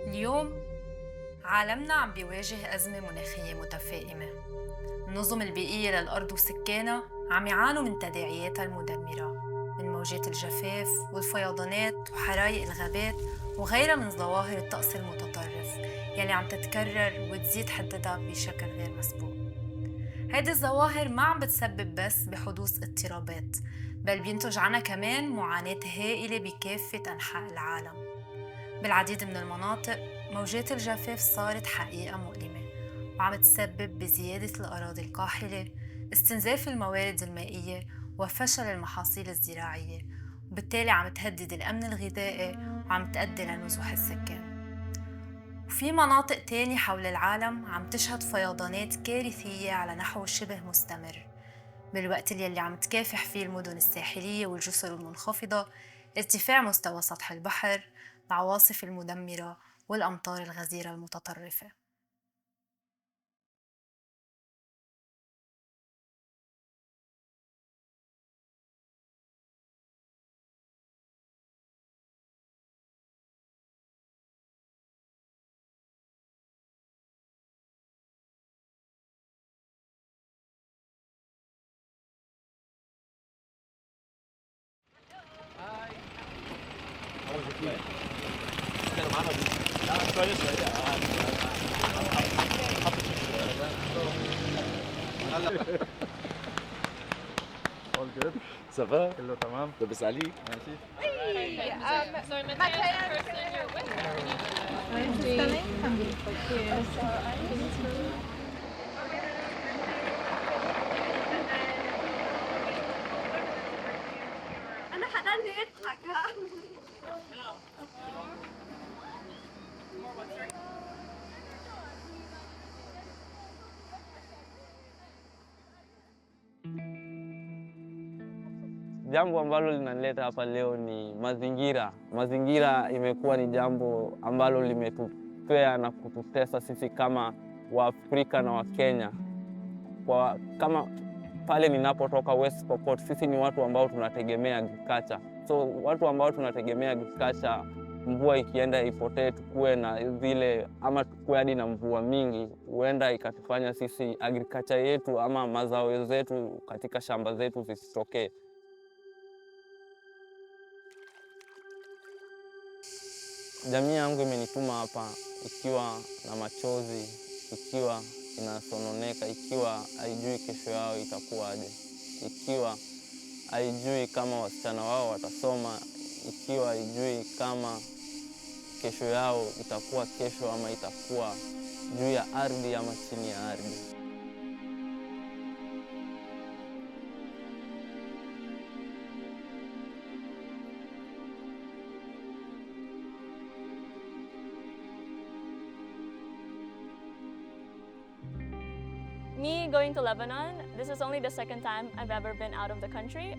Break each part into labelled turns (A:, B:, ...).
A: اليوم عالمنا عم بيواجه أزمة مناخية متفائمة. النظم البيئية للأرض وسكانها عم يعانوا من تداعياتها المدمرة، من موجات الجفاف والفيضانات وحرايق الغابات وغيرها من ظواهر الطقس المتطرف يلي عم تتكرر وتزيد حدتها بشكل غير مسبوق. هيدي الظواهر ما عم بتسبب بس بحدوث اضطرابات، بل بينتج عنها كمان معاناة هائلة بكافة أنحاء العالم. بالعديد من المناطق موجات الجفاف صارت حقيقة مؤلمة، وعم تسبب بزيادة الأراضي القاحلة، استنزاف الموارد المائية، وفشل المحاصيل الزراعية، وبالتالي عم تهدد الأمن الغذائي وعم تؤدي لنزوح السكان. وفي مناطق تانية حول العالم عم تشهد فيضانات كارثية على نحو شبه مستمر، بالوقت اللي عم تكافح فيه المدن الساحلية والجسر المنخفضة ارتفاع مستوى سطح البحر، العواصف المدمرة والأمطار الغزيرة المتطرفة.
B: All good.
C: Ça va?
B: كله تمام.
C: لاباس عليك؟
B: ماشي.
D: أنا حضرني يضحك.
E: Jambo ambalo linaleta hapa leo ni mazingira. Mazingira imekuwa ni jambo ambalo limetupea na kututesa sisi kama Waafrika na Wakenya. Kama pale ninapotoka West Pokot, sisi ni watu ambao tunategemea agriculture. So watu ambao tunategemea agriculture, mvua ikienda ipotee, tukue na zile ama tukue hadi na mvua mingi, huenda ikatufanya sisi agriculture yetu ama mazao zetu katika shamba zetu zisitokee. Jamii yangu imenituma hapa ikiwa na machozi, ikiwa inasononeka, ikiwa haijui kesho yao itakuwaje, ikiwa haijui kama wasichana wao watasoma, ikiwa haijui kama kesho yao itakuwa kesho ama itakuwa juu ya ardhi ama chini ya ardhi.
F: Me going to Lebanon, this is only the second time I've ever been out of the country.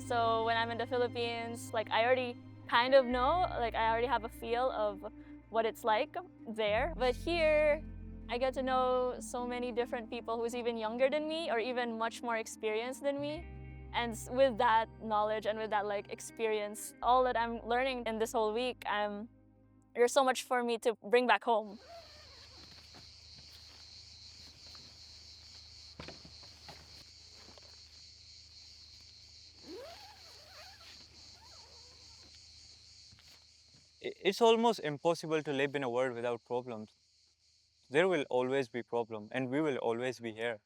F: So when I'm in the Philippines, I already kind of know, I already have a feel of what it's like there. But here, I get to know so many different people who's even younger than me or even much more experienced than me. And with that knowledge and with that experience, all that I'm learning in this whole week, there's so much for me to bring back home.
G: It's almost impossible to live in a world without problems. There will always be problems, and we will always be here.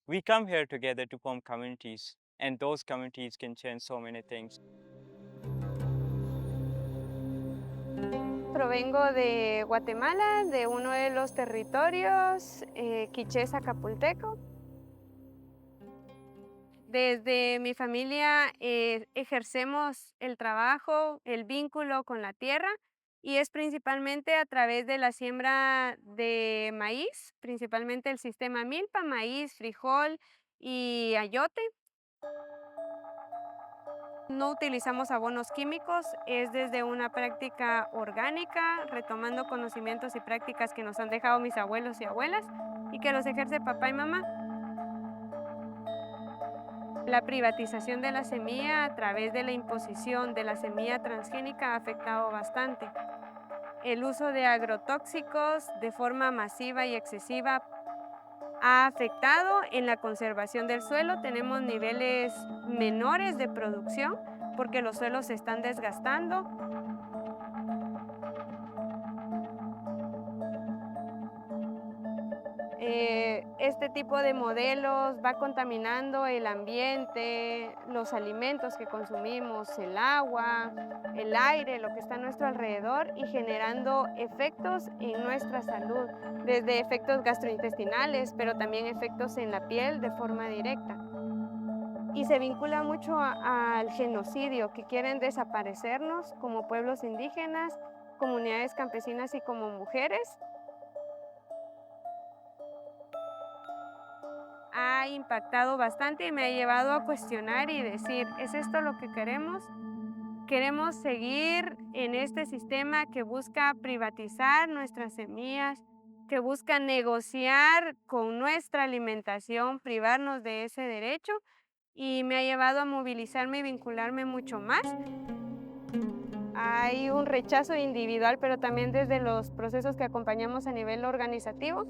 G: We come here together to form communities, and those communities can change so many things.
D: Provengo de Guatemala, de uno de los territorios quichés acapulteco. Desde mi familia ejercemos el trabajo, el vínculo con la tierra, y es principalmente a través de la siembra de maíz, principalmente el sistema milpa, maíz, frijol y ayote. No utilizamos abonos químicos, es desde una práctica orgánica, retomando conocimientos y prácticas que nos han dejado mis abuelos y abuelas y que los ejerce papá y mamá. La privatización de la semilla a través de la imposición de la semilla transgénica ha afectado bastante. el uso de agrotóxicos de forma masiva y excesiva ha afectado en la conservación del suelo. Tenemos niveles menores de producción porque los suelos se están desgastando. Este tipo de modelos va contaminando el ambiente, los alimentos que consumimos, el agua, el aire, lo que está a nuestro alrededor y generando efectos en nuestra salud, desde efectos gastrointestinales, pero también efectos en la piel de forma directa. Y se vincula mucho al genocidio, que quieren desaparecernos como pueblos indígenas, comunidades campesinas y como mujeres. Ha impactado bastante y me ha llevado a cuestionar y decir, ¿es esto lo que queremos? ¿Queremos seguir en este sistema que busca privatizar nuestras semillas, que busca negociar con nuestra alimentación, privarnos de ese derecho? Y me ha llevado a movilizarme y vincularme mucho más. Hay un rechazo individual, pero también desde los procesos que acompañamos a nivel organizativo.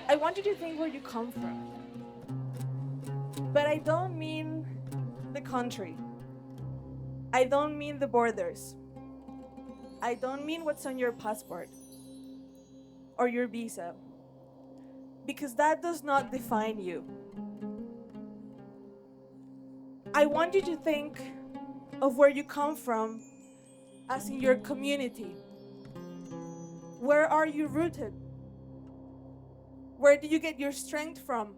B: I want you to think where you come from. But I don't mean the country. I don't mean the borders. I don't mean what's on your passport or your visa. Because that does not define you. I want you to think of where you come from as in your community. Where are you rooted? Where do you get your strength from?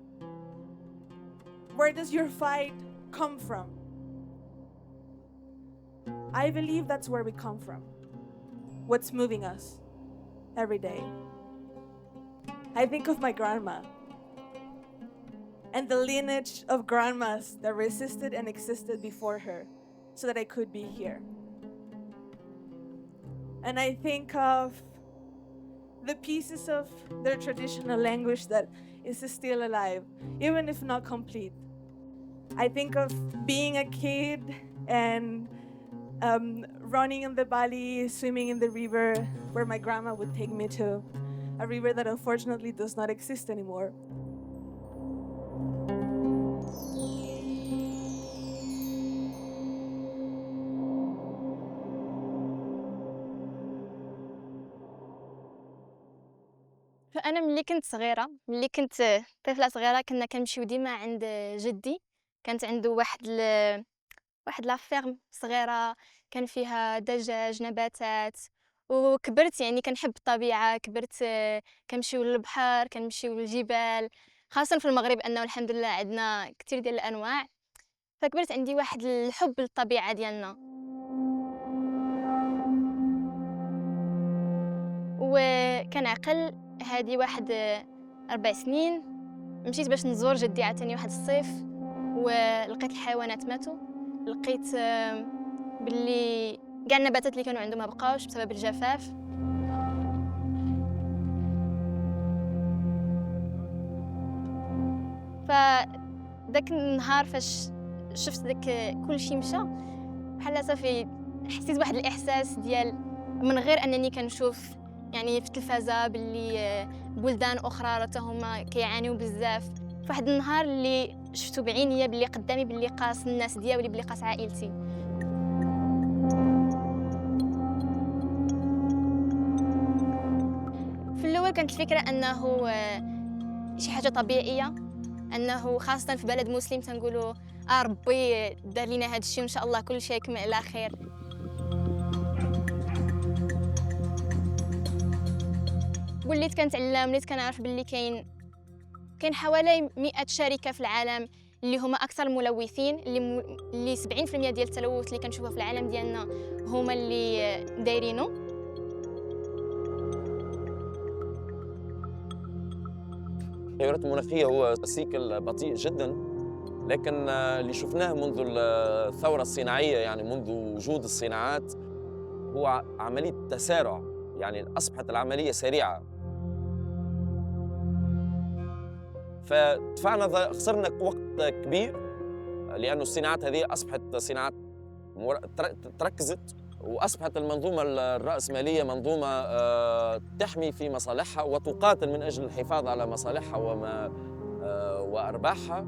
B: Where does your fight come from? I believe that's where we come from. What's moving us every day. I think of my grandma and the lineage of grandmas that resisted and existed before her so that I could be here. And I think of the pieces of their traditional language that is still alive, even if not complete. I think of being a kid and running in the valley, swimming in the river where my grandma would take me to, a river that unfortunately does not exist anymore.
F: فأنا ملي كنت صغيرة، ملي كنت طفلة صغيرة كنا كنمشيو ديما عند جدي. كانت عنده واحد لافيرم صغيرة كان فيها دجاج، نباتات، وكبرت يعني كنحب الطبيعة. كبرت كنمشيو للبحر، كنمشيو للجبال، خاصة في المغرب أنه الحمد لله عندنا كتير ديال الأنواع. فكبرت عندي واحد الحب للطبيعة ديالنا. وكنعقل هادي واحد 4 سنين مشيت باش نزور جدي عاوتاني واحد الصيف، ولقيت الحيوانات ماتوا. لقيت باللي كاع النباتات اللي كانوا عندهم ما بقاوش بسبب الجفاف. فداك النهار فاش شفت داك كلشي مشى، بحال صافي حسيت بواحد الاحساس ديال من غير انني كنشوف يعني في التلفازه باللي بلدان اخرى حتى هما كيعانيو بزاف. فواحد النهار اللي شفتو بعينيا باللي قدامي باللي قاس الناس ديالي، باللي قاس عائلتي. في الاول كانت الفكره انه شي حاجه طبيعيه، انه خاصه في بلد مسلم تنقولوا ربي دار لينا هذا الشيء وان شاء الله كل شيء يكمل على خير. وليت كنتعلم، وليت كنعرف باللي كاين حوالي 100 شركه في العالم اللي هما اكثر الملوثين، اللي 70% ديال التلوث اللي كنشوفه في العالم ديالنا هما اللي دايرينه.
C: التغيرات المناخية هو سيكل بطيء جدا، لكن اللي شفناه منذ الثورة الصناعية، يعني منذ وجود الصناعات، هو عملية تسارع، يعني أصبحت العملية سريعة. فدفعنا خسرنا وقت كبير، لأنه الصناعات هذه أصبحت صناعات تركزت، وأصبحت المنظومة الرأسمالية منظومة تحمي في مصالحها وتقاتل من أجل الحفاظ على مصالحها وأرباحها.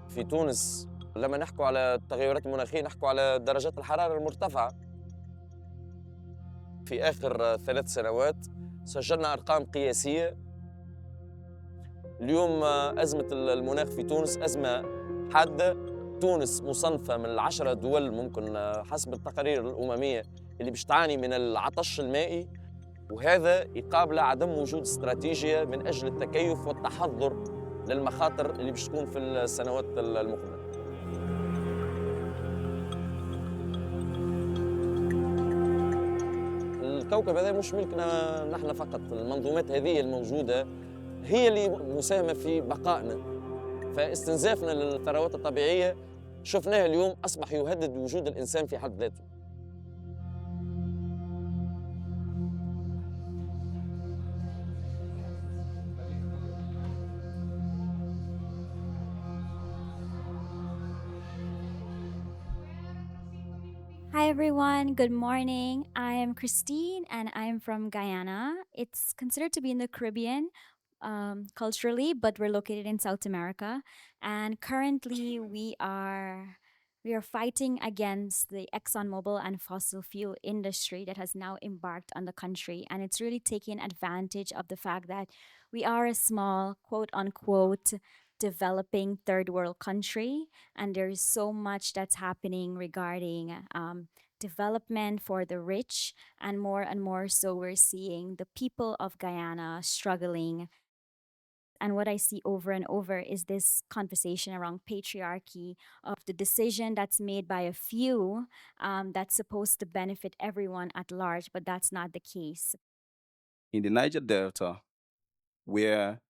C: في تونس لما نحكوا على التغيرات المناخية نحكوا على درجات الحرارة المرتفعة. في آخر 3 سنوات سجلنا أرقام قياسية. اليوم أزمة المناخ في تونس أزمة حادة. تونس مصنفة من 10 دول ممكن حسب التقارير الأممية اللي باش تعاني من العطش المائي، وهذا يقابل عدم وجود استراتيجية من أجل التكيف والتحضر للمخاطر اللي باش تكون في السنوات المقبلة. الكوكب هذا مش ملكنا نحن فقط، المنظومات هذه الموجودة هي اللي مساهمة في بقائنا. فاستنزافنا للثروات الطبيعية شفناه اليوم أصبح يهدد وجود الإنسان في حد ذاته.
H: Hi everyone, good morning. I am Christine and I am from Guyana. It's considered to be in the Caribbean culturally, but we're located in South America. And currently we are fighting against the ExxonMobil and fossil fuel industry that has now embarked on the country. And it's really taking advantage of the fact that we are a small, quote unquote, developing third world country, and there is so much that's happening regarding development for the rich, and more so we're seeing the people of Guyana struggling. And what I see over and over is this conversation around patriarchy, of the decision that's made by a few that's supposed to benefit everyone at large, but that's not the case.
I: In the Niger Delta, where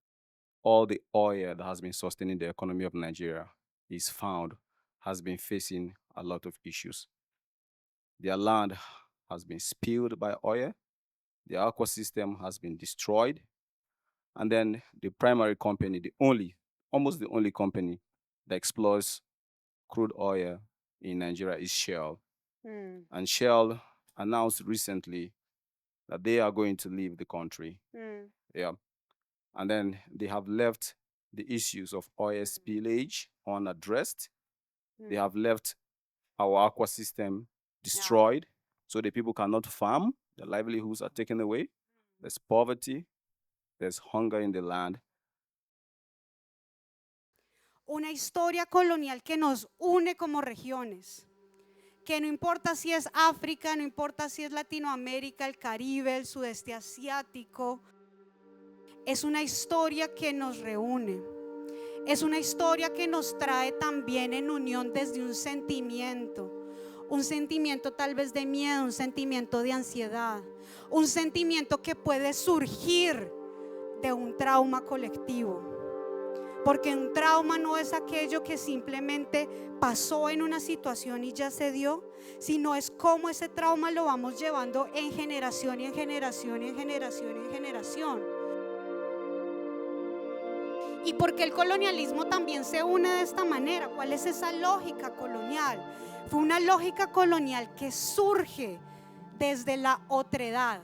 I: all the oil that has been sustaining the economy of Nigeria is found, has been facing a lot of issues. Their land has been spilled by oil, the ecosystem has been destroyed, and then the primary company, almost the only company that explores crude oil in Nigeria is Shell. And Shell announced recently that they are going to leave the country. Yeah. And then they have left the issues of oil spillage unaddressed. They have left our ecosystem destroyed, so the people cannot farm, their livelihoods are taken away. There's poverty, there's hunger in the land.
J: Una historia colonial que nos une como regiones, que no importa si es África, no importa si es Latinoamérica, el Caribe, el sudeste asiático. Es una historia que nos reúne. Es una historia que nos trae también en unión desde un sentimiento tal vez de miedo, un sentimiento de ansiedad, un sentimiento que puede surgir de un trauma colectivo. Porque un trauma no es aquello que simplemente pasó en una situación y ya se dio, sino es cómo ese trauma lo vamos llevando en generación y en generación y en generación y en generación. Y porque el colonialismo también se une de esta manera. ¿Cuál es esa lógica colonial? Fue una lógica colonial que surge desde la otredad,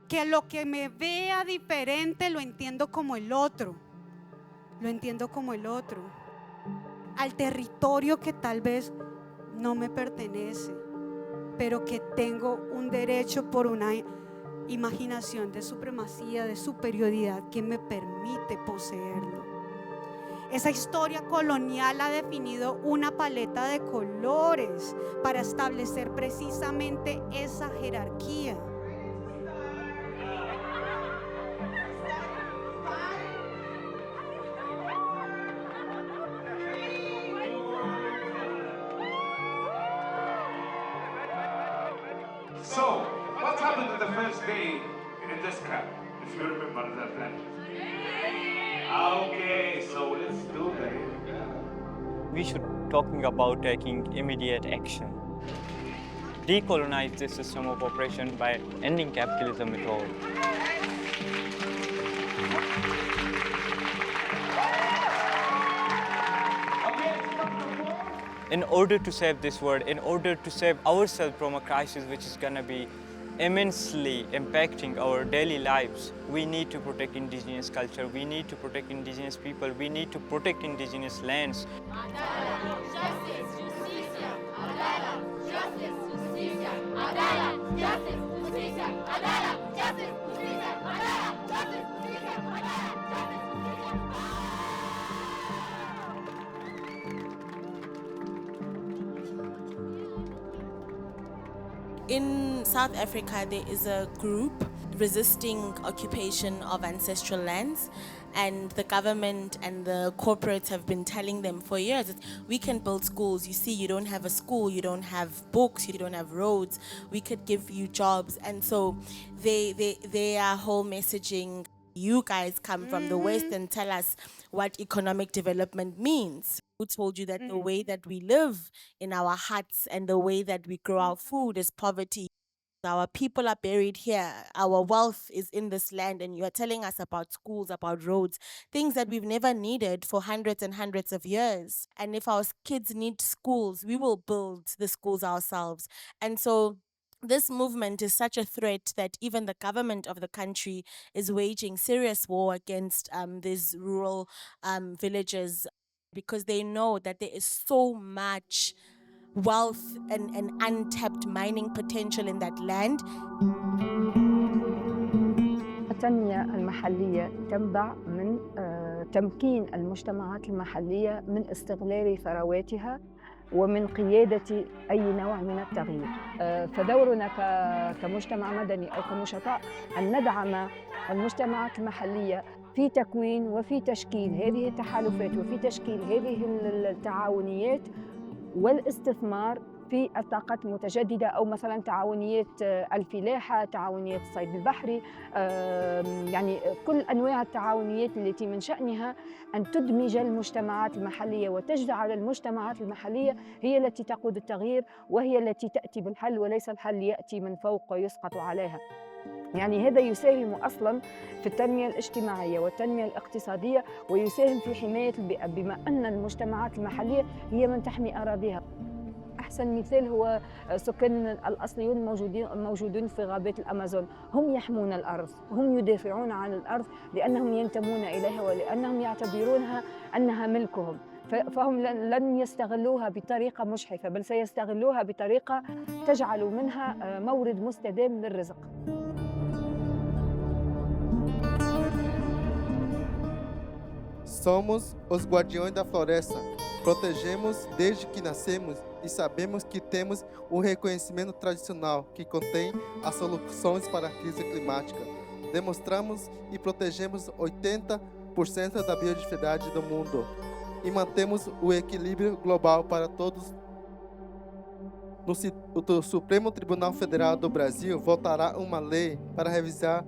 J: que lo que me vea diferente lo entiendo como el otro, al territorio que tal vez no me pertenece, pero que tengo un derecho por una imaginación de supremacía, de superioridad que me permite poseerlo. Esa historia colonial ha definido una paleta de colores para establecer precisamente esa jerarquía.
K: So, what happened to the first day in this camp, if you remember that night? Okay, so let's do that.
G: We should talking about taking immediate action. Decolonize this system of oppression by ending capitalism at all. In order to save this world, in order to save ourselves from a crisis which is going to be immensely impacting our daily lives, we need to protect indigenous culture, we need to protect indigenous people, we need to protect indigenous lands.
L: In South Africa, there is a group resisting occupation of ancestral lands, and the government and the corporates have been telling them for years that we can build schools. You see, you don't have a school, you don't have books, you don't have roads, we could give you jobs. And so their whole messaging, you guys come from the West and tell us what economic development means. Who told you that the way that we live in our huts and the way that we grow our food is poverty? Our people are buried here. Our wealth is in this land, and you are telling us about schools, about roads, things that we've never needed for hundreds and hundreds of years. And if our kids need schools, we will build the schools ourselves. And so this movement is such a threat that even the government of the country is waging serious war against these rural villages, because they know that there is so much wealth and untapped mining potential in that land.
M: التنمية المحلية تنبع من تمكين المجتمعات المحلية من استغلال ثرواتها ومن قيادة أي نوع من التغيير. فدورنا كمجتمع مدني أو كنشطاء أن ندعم المجتمعات المحلية في تكوين وفي تشكيل هذه التحالفات وفي تشكيل هذه التعاونيات والاستثمار في الطاقات المتجددة، أو مثلا تعاونيات الفلاحة، تعاونيات الصيد البحري، يعني كل أنواع التعاونيات التي من شأنها أن تدمج المجتمعات المحلية وتجعل المجتمعات المحلية هي التي تقود التغيير، وهي التي تأتي بالحل وليس الحل يأتي من فوق ويسقط عليها. يعني هذا يساهم أصلاً في التنمية الاجتماعية والتنمية الاقتصادية، ويساهم في حماية البيئة، بما أن المجتمعات المحلية هي من تحمي أراضيها. أحسن مثال هو سكان الأصليون موجودون في غابات الأمازون، هم يحمون الأرض، هم يدافعون عن الأرض لأنهم ينتمون إليها ولأنهم يعتبرونها أنها ملكهم، فهم لن يستغلوها بطريقة مجحفة، بل سيستغلوها بطريقة تجعل منها مورد مستدام للرزق.
N: Somos os guardiões da floresta. Protegemos desde que nascemos e sabemos que temos o reconhecimento tradicional que contém as soluções para a crise climática. Demonstramos e protegemos 80% da biodiversidade do mundo e mantemos o equilíbrio global para todos. O Supremo Tribunal Federal do Brasil votará uma lei para revisar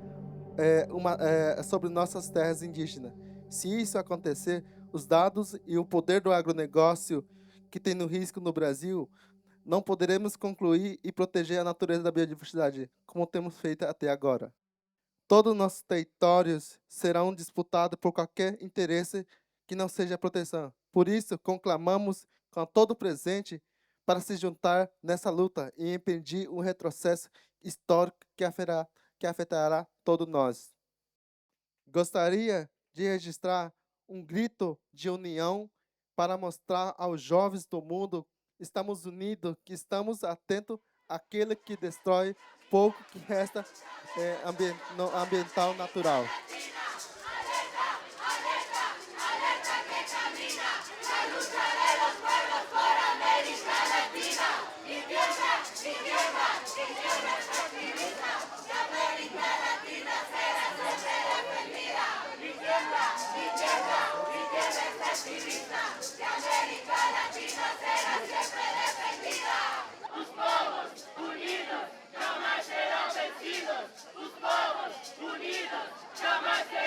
N: sobre nossas terras indígenas. Se isso acontecer, os dados e o poder do agronegócio que tem no risco no Brasil, não poderemos concluir e proteger a natureza da biodiversidade, como temos feito até agora. Todos os nossos territórios serão disputados por qualquer interesse que não seja proteção. Por isso, conclamamos com todo presente para se juntar nessa luta e impedir um retrocesso histórico que afetará todos nós. Gostaria de registrar um grito de união para mostrar aos jovens do mundo que estamos unidos, que estamos atentos àquele que destrói pouco que resta ambiental natural.
K: Unidos, jamás serán vencidos. Os povos unidos jamás serán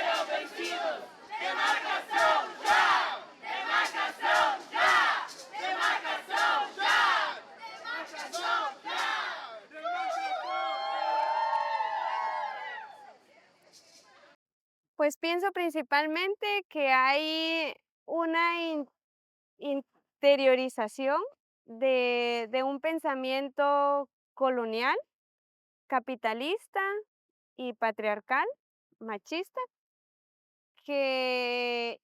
D: Pues pienso principalmente que hay una interiorización de un pensamiento colonial, capitalista y patriarcal, machista, que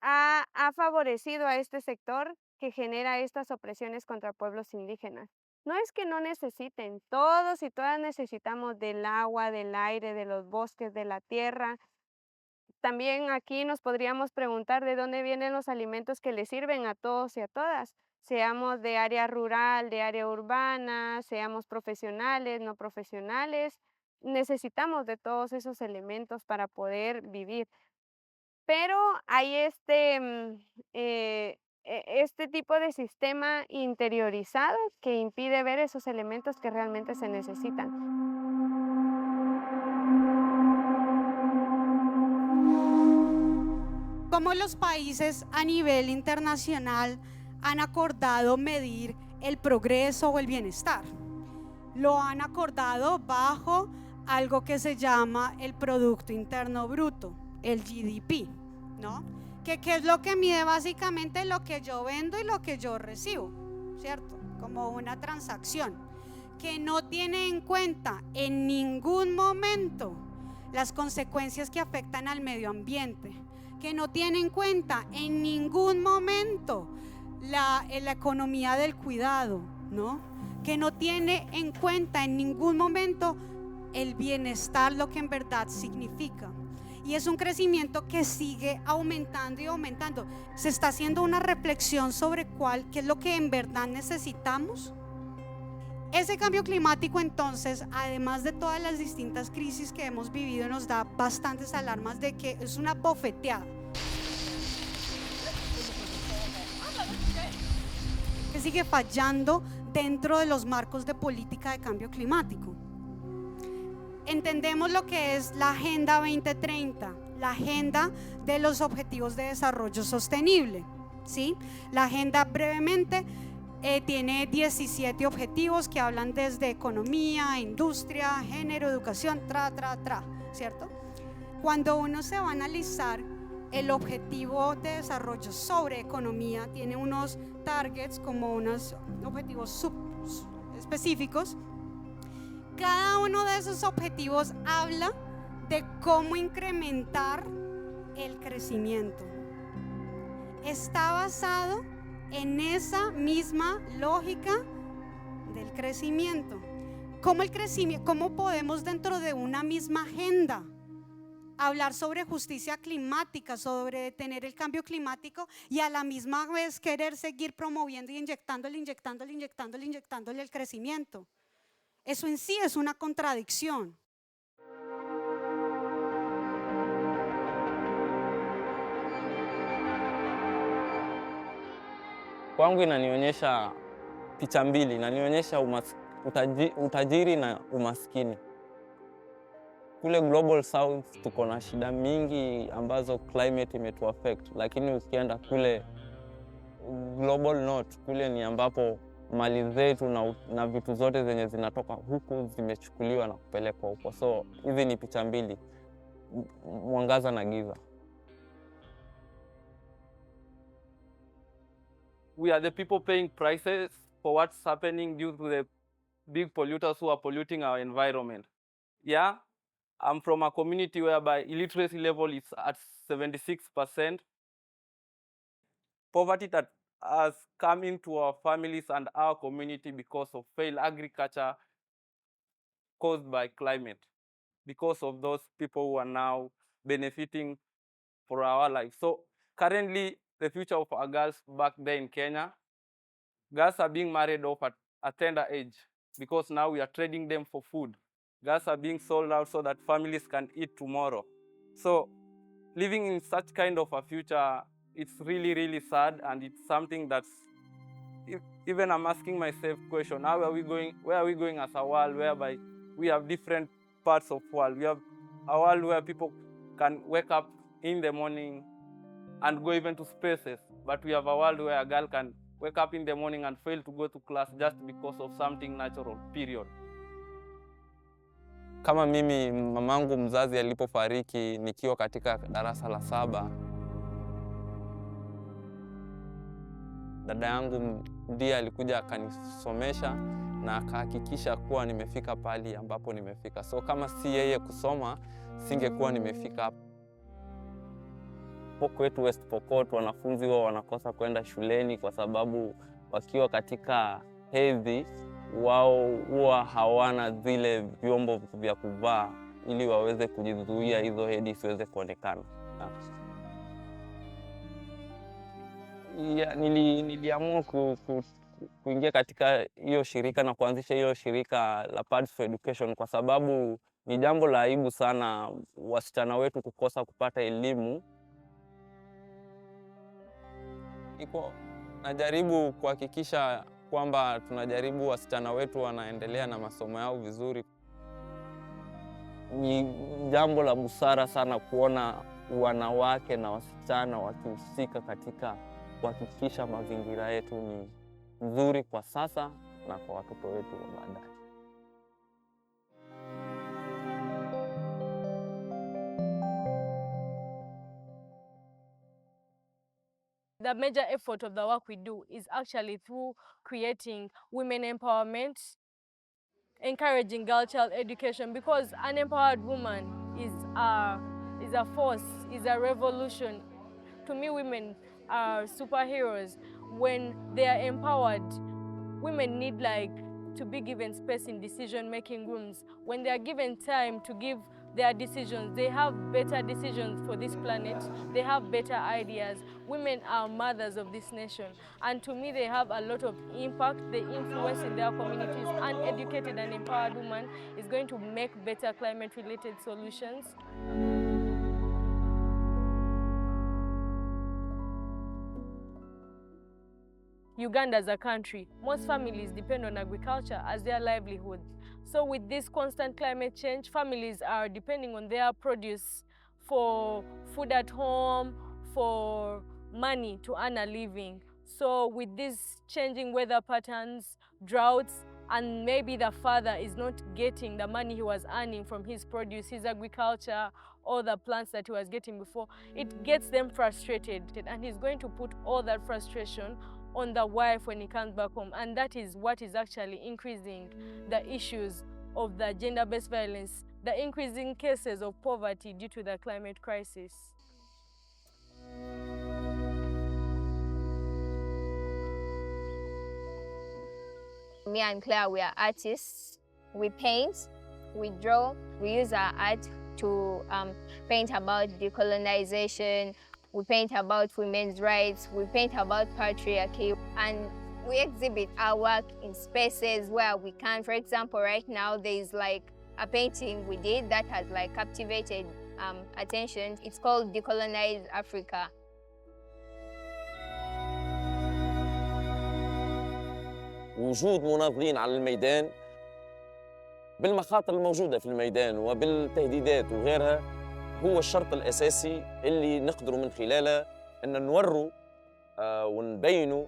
D: ha favorecido a este sector que genera estas opresiones contra pueblos indígenas. No es que no necesiten, todos y todas necesitamos del agua, del aire, de los bosques, de la tierra. También aquí nos podríamos preguntar de dónde vienen los alimentos que les sirven a todos y a todas, seamos de área rural, de área urbana, seamos profesionales, no profesionales. Necesitamos de todos esos elementos para poder vivir. Pero hay este tipo de sistema interiorizado que impide ver esos elementos que realmente se necesitan.
J: Cómo los países a nivel internacional han acordado medir el progreso o el bienestar. Lo han acordado bajo algo que se llama el Producto Interno Bruto, el GDP, ¿no? ¿Qué es lo que mide? Básicamente lo que yo vendo y lo que yo recibo, ¿cierto? Como una transacción, que no tiene en cuenta en ningún momento las consecuencias que afectan al medio ambiente, que no tiene en cuenta en ningún momento la economía del cuidado, ¿no? Que no tiene en cuenta en ningún momento el bienestar, lo que en verdad significa. Y es un crecimiento que sigue aumentando y aumentando. Se está haciendo una reflexión sobre qué es lo que en verdad necesitamos. Ese cambio climático, entonces, además de todas las distintas crisis que hemos vivido, nos da bastantes alarmas de que es una bofeteada. Que sigue fallando dentro de los marcos de política de cambio climático. Entendemos lo que es la Agenda 2030, la Agenda de los Objetivos de Desarrollo Sostenible, ¿sí? La agenda brevemente tiene 17 objetivos que hablan desde economía, industria, género, educación, ¿cierto? Cuando uno se va a analizar el objetivo de desarrollo sobre economía, tiene unos targets como unos objetivos específicos. Cada uno de esos objetivos habla de cómo incrementar el crecimiento. Está basado en esa misma lógica del crecimiento. ¿Cómo podemos dentro de una misma agenda hablar sobre justicia climática, sobre detener el cambio climático y a la misma vez querer seguir promoviendo y inyectándole el crecimiento? Eso en sí es una contradicción.
E: Kwangu inanionyesha picha mbili, inanionyesha utajiri na umaskini. Kule Global South tuko na shida mingi ambazo climate imetu affect, lakini ukienda kule Global North, kule ni ambapo mali zetu na vitu zote zenye zinatoka huku zimechukuliwa na kupelekwa huko. So hizi ni picha mbili, mwangaza na giza.
O: We are the people paying prices for what's happening due to the big polluters who are polluting our environment. Yeah, I'm from a community whereby illiteracy level is at 76%. Poverty that has come into our families and our community because of failed agriculture caused by climate, because of those people who are now benefiting for our lives. So currently, the future of our girls back there in Kenya, girls are being married off at a tender age because now we are trading them for food. Girls are being sold out so that families can eat tomorrow. So living in such kind of a future, it's really, really sad, and it's something that's, even I'm asking myself question, how are we going, where are we going as a world whereby we have different parts of world? We have a world where people can wake up in the morning and go even to spaces, but we have a world where a girl can wake up in the morning and fail to go to class just because of something natural, period.
E: Kama mimi mamangu mzazi alipofariki nikiwa katika darasa la 7, dada yangu ndiye alikuja akanisomesha na akahakikisha kuwa nimefika pali ambapo nimefika. So kama si yeye kusoma, singekuwa nimefika hapa. Kwetu West Pokot wanafunzi wao wanakosa kwenda shuleni kwa sababu wakiwa katika hedhi wao huwa hawana zile vyombo vya kuvaa ili waweze kujizuia hizo hedhi isiweze kuonekana. Niliamua kuingia katika hiyo shirika na kuanzisha hiyo shirika la Paths for Education kwa sababu ni jambo la aibu sana wasichana wetu kukosa kupata elimu. Najaribu kuhakikisha kwamba tunajaribu wasichana wetu wanaendelea na masomo yao vizuri. Ni jambo la busara sana kuona wanawake na wasichana wakihusika katika kuhakikisha mazingira yetu ni nzuri kwa sasa na kwa watoto wetu wa baadaye.
P: The major effort of the work we do is actually through creating women empowerment, encouraging girl child education, because an empowered woman is a force, is a revolution. To me, women are superheroes. When they are empowered, women need to be given space in decision-making rooms. When they are given time to give their decisions, they have better decisions for this planet. They have better ideas. Women are mothers of this nation. And to me, they have a lot of impact. They influence in their communities. An educated and empowered woman is going to make better climate-related solutions. Uganda as a country, most families depend on agriculture as their livelihood. So with this constant climate change, families are depending on their produce for food at home, for money to earn a living. So with these changing weather patterns, droughts, and maybe the father is not getting the money he was earning from his produce, his agriculture, or the plants that he was getting before, it gets them frustrated. And he's going to put all that frustration on the wife when he comes back home. And that is what is actually increasing the issues of the gender-based violence, the increasing cases of poverty due to the climate crisis.
Q: Me and Claire, we are artists. We paint, we draw, we use our art to paint about decolonization, we paint about women's rights, we paint about patriarchy, and we exhibit our work in spaces where we can. For example, right now there is a painting we did that has captivated attention. It's called Decolonize Africa.
C: وجود مناضلين على الميدان بالمخاطر الموجودة في الميدان وبالتهديدات وغيرها هو الشرط الأساسي اللي نقدروا من خلاله أن نوروا ونبينوا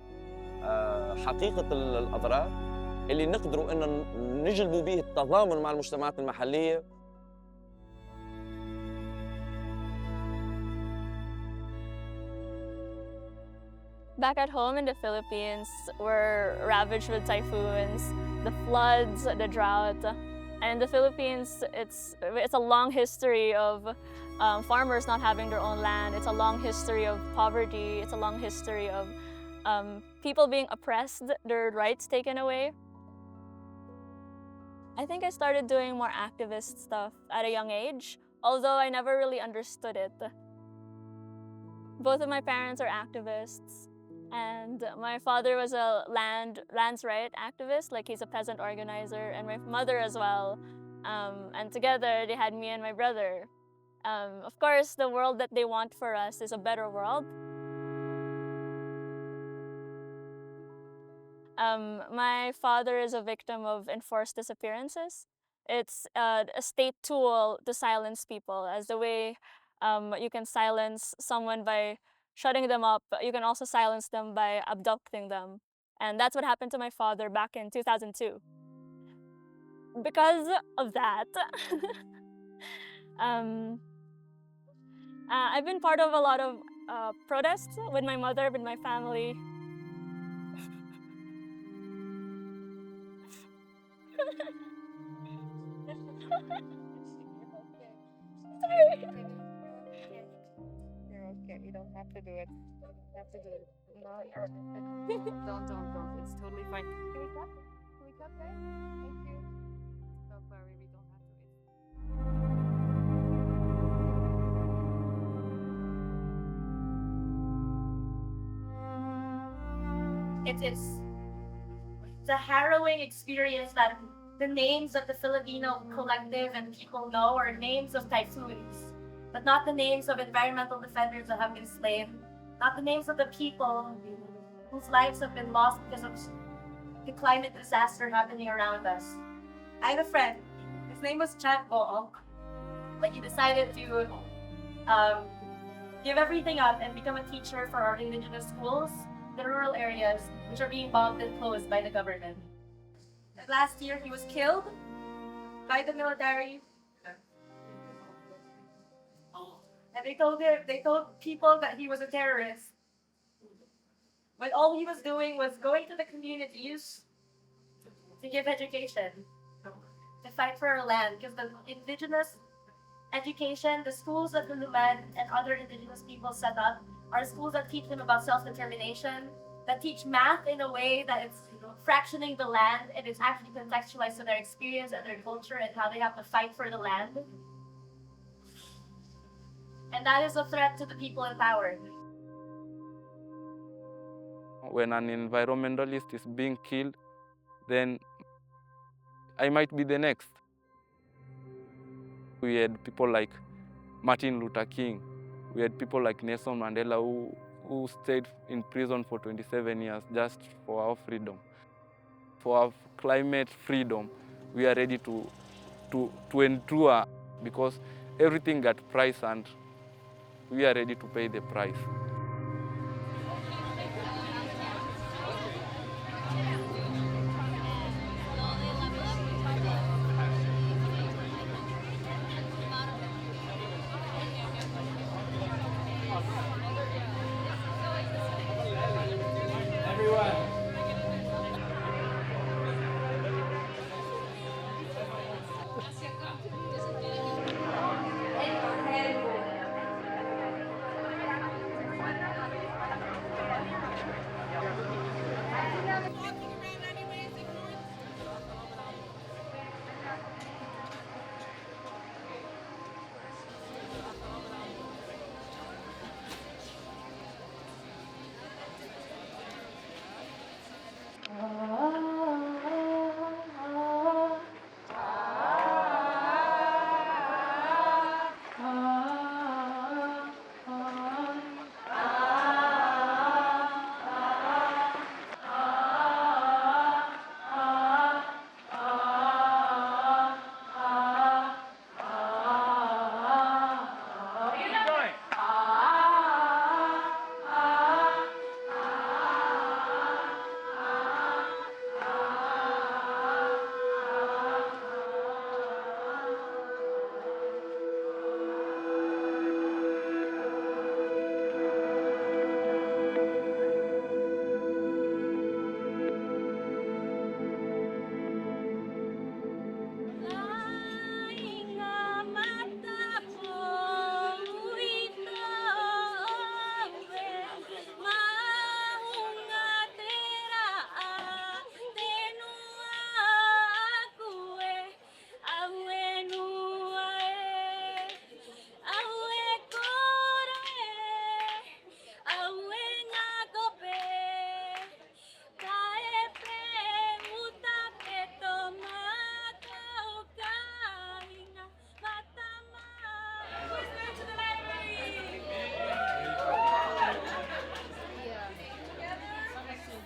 C: حقيقة الأضرار اللي نقدروا أن نجلبوا به التضامن مع المجتمعات المحلية.
F: Back at home in the Philippines, we're ravaged with typhoons, the floods, the drought. And in the Philippines, it's a long history of farmers not having their own land. It's a long history of poverty. It's a long history of people being oppressed, their rights taken away. I think I started doing more activist stuff at a young age, although I never really understood it. Both of my parents are activists. And my father was a lands right activist, he's a peasant organizer, and my mother as well. And together they had me and my brother. Of course, the world that they want for us is a better world. My father is a victim of enforced disappearances. It's a state tool to silence people, as the way you can silence someone by shutting them up, you can also silence them by abducting them. And that's what happened to my father back in 2002. because of that, I've been part of a lot of protests with my mother, with my family. Sorry.
Q: You're okay. You don't have to do it. You don't have to do it. No, don't. It's totally fine. Can we cut? Can we cut there? Thank you. Don't worry, we don't have to.
R: It's a harrowing experience that the names of the Filipino collective and people know are names of typhoons, but not the names of environmental defenders that have been slain, not the names of the people whose lives have been lost because of the climate disaster happening around us. I have a friend, his name was Chan Goong, but he decided to give everything up and become a teacher for our indigenous schools, the rural areas, which are being bombed and closed by the government. And last year, he was killed by the military. And they told people that he was a terrorist. But all he was doing was going to the communities to give education, to fight for our land, because the indigenous education, the schools that Luluman and other indigenous people set up are schools that teach them about self-determination, that teach math in a way that it's fractioning the land and it's actually contextualized to their experience and their culture and how they have to fight for the land. And that is a threat to the people in power.
O: When an environmentalist is being killed, then I might be the next. We had people like Martin Luther King. We had people like Nelson Mandela who stayed in prison for 27 years just for our freedom. For our climate freedom, we are ready to endure because everything got price and we are ready to pay the price.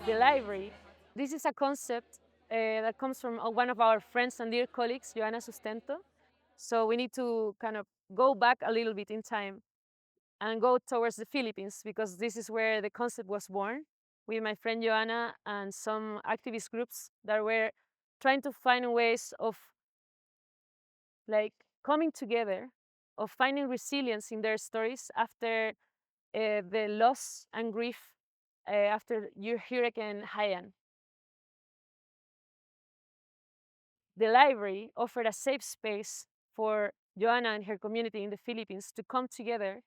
S: The library. This is a concept that comes from one of our friends and dear colleagues, Joana Sustento. So we need to kind of go back a little bit in time and go towards the Philippines because this is where the concept was born with my friend Joana and some activist groups that were trying to find ways of like coming together, of finding resilience in their stories after the loss and grief after your Hurricane Haiyan. The library offered a safe space for Joanna and her community in the Philippines to come together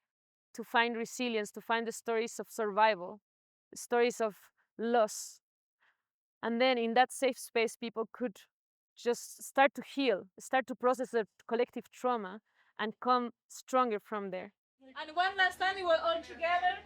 S: to find resilience, to find the stories of survival, stories of loss. And then in that safe space, people could just start to heal, start to process their collective trauma, and come stronger from there.
R: And one last time, we were all together.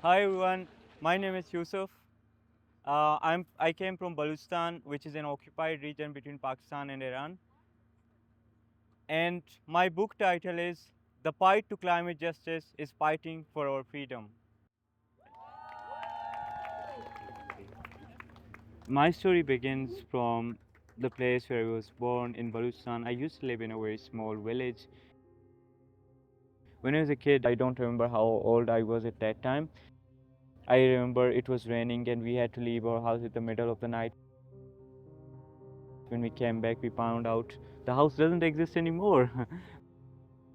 G: Hi everyone, my name is Yusuf. I came from Baluchistan, which is an occupied region between Pakistan and Iran. And my book title is The Fight to Climate Justice is Fighting for Our Freedom. My story begins from the place where I was born in Baluchistan. I used to live in a very small village. When I was a kid, I don't remember how old I was at that time. I remember it was raining and we had to leave our house in the middle of the night. When we came back, we found out the house doesn't exist anymore.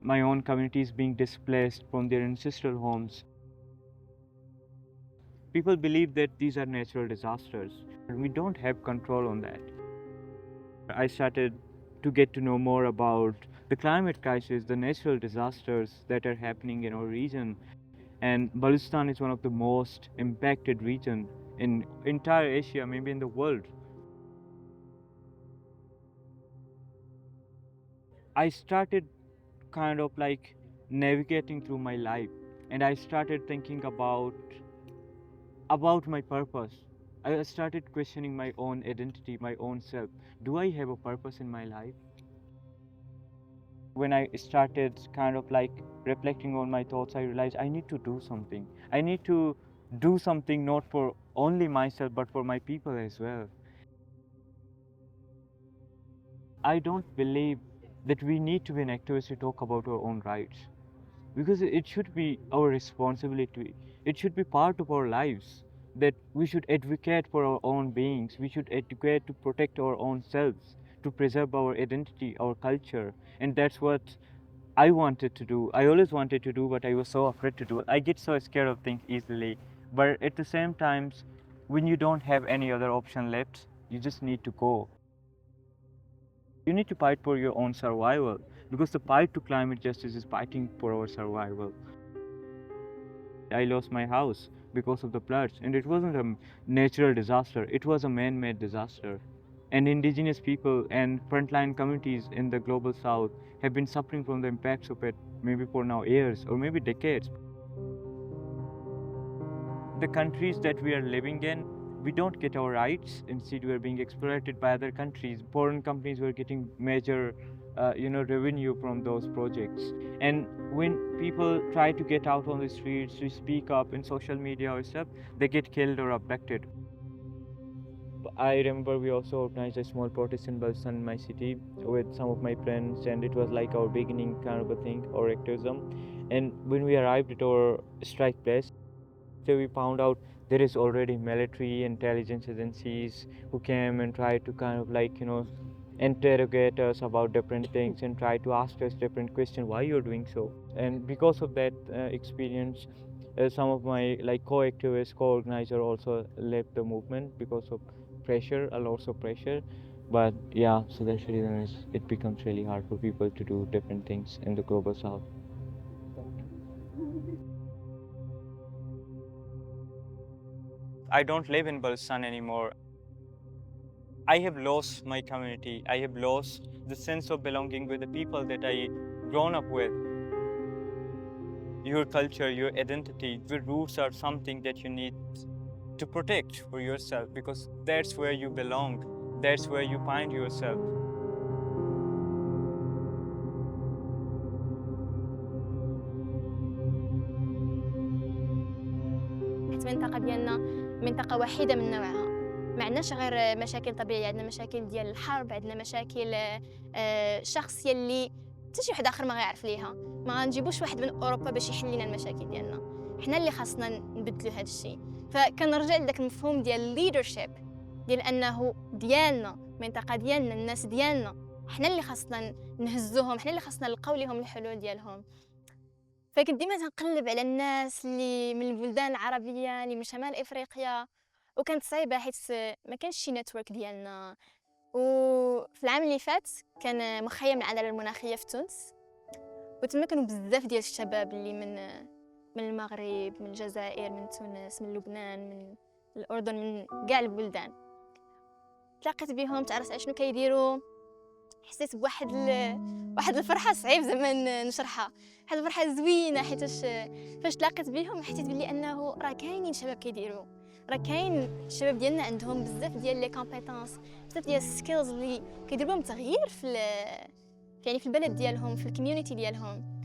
G: My own community is being displaced from their ancestral homes. People believe that these are natural disasters, and we don't have control on that. I started to get to know more about the climate crisis, the natural disasters that are happening in our region. And Baluchistan is one of the most impacted regions in entire Asia, maybe in the world. I started kind of like navigating through my life, and I started thinking about my purpose. I started questioning my own identity, my own self. Do I have a purpose in my life? When I started kind of like reflecting on my thoughts, I realized I need to do something. I need to do something not for only myself, but for my people as well. I don't believe that we need to be an activist to talk about our own rights, because it should be our responsibility. It should be part of our lives that we should advocate for our own beings. We should advocate to protect our own selves, to preserve our identity, our culture. And that's what I wanted to do. I always wanted to do, but I was so afraid to do it. I get so scared of things easily. But at the same time, when you don't have any other option left, you just need to go. You need to fight for your own survival, because the fight to climate justice is fighting for our survival. I lost my house because of the floods, and it wasn't a natural disaster, it was a man-made disaster. And indigenous people and frontline communities in the global south have been suffering from the impacts of it maybe for now years or maybe decades. The countries that we are living in, we don't get our rights. Instead, we are being exploited by other countries. Foreign companies were getting major revenue from those projects. And when people try to get out on the streets to speak up in social media or stuff, they get killed or abducted. I remember we also organized a small protest in Balstan in my city with some of my friends, and it was like our beginning kind of a thing, or activism. And when we arrived at our strike place, so we found out there is already military intelligence agencies who came and tried to kind of like, interrogate us about different things and try to ask us different questions, why you're doing so. And because of that experience, some of my like co-activists, co-organizer also left the movement because of pressure, a lot of pressure. But yeah, so that's the reason it becomes really hard for people to do different things in the global south. I don't live in Balstan anymore. I have lost my community. I have lost the sense of belonging with the people that I grown up with. Your culture, your identity, your roots are something that you need to protect for yourself, because that's where you belong. That's where you find yourself.
T: المنطقة ديالنا منطقة وحيدة من نوعها،
F: ما عندناش غير مشاكل طبيعية، عندنا مشاكل ديال الحرب، عندنا مشاكل شخص يلي حتى شي واحد آخر ما غيعرف ليها. ما غنجيبوش واحد من أوروبا باش يحل لنا المشاكل ديالنا، حنا اللي خاصنا نبدلوا هذا الشيء. فكنرجع لذاك المفهوم ديال leadership، ديال أنه ديالنا، المنطقة ديالنا، الناس ديالنا، حنا اللي خاصنا نهزوهم، حنا اللي خاصنا نلقاو لهم الحلول ديالهم. فكنت ديما تنقلب على الناس اللي من البلدان العربية اللي من شمال إفريقيا، وكانت صعيبة حيت ما كانش شي نتورك ديالنا. وفي العام اللي فات كان مخيم العدالة المناخية في تونس، وتما كانوا بزاف ديال الشباب اللي من المغرب، من الجزائر، من تونس، من لبنان، من الأردن، من كاع البلدان. تلاقيت بهم، تعرفت على شنو كيديروا، حسيت بواحد واحد الفرحه صعيب زعما نشرحها، واحد الفرحه زوينه حيتاش فاش تلاقيت بهم حسيت بلي انه راه كاينين شباب كيديروا، راه كاين الشباب ديالنا عندهم بزاف ديال لي كومبيتونس، بزاف ديال السكيلز اللي كيديروا لهم تغيير يعني في البلد ديالهم، في الكوميونيتي ديالهم.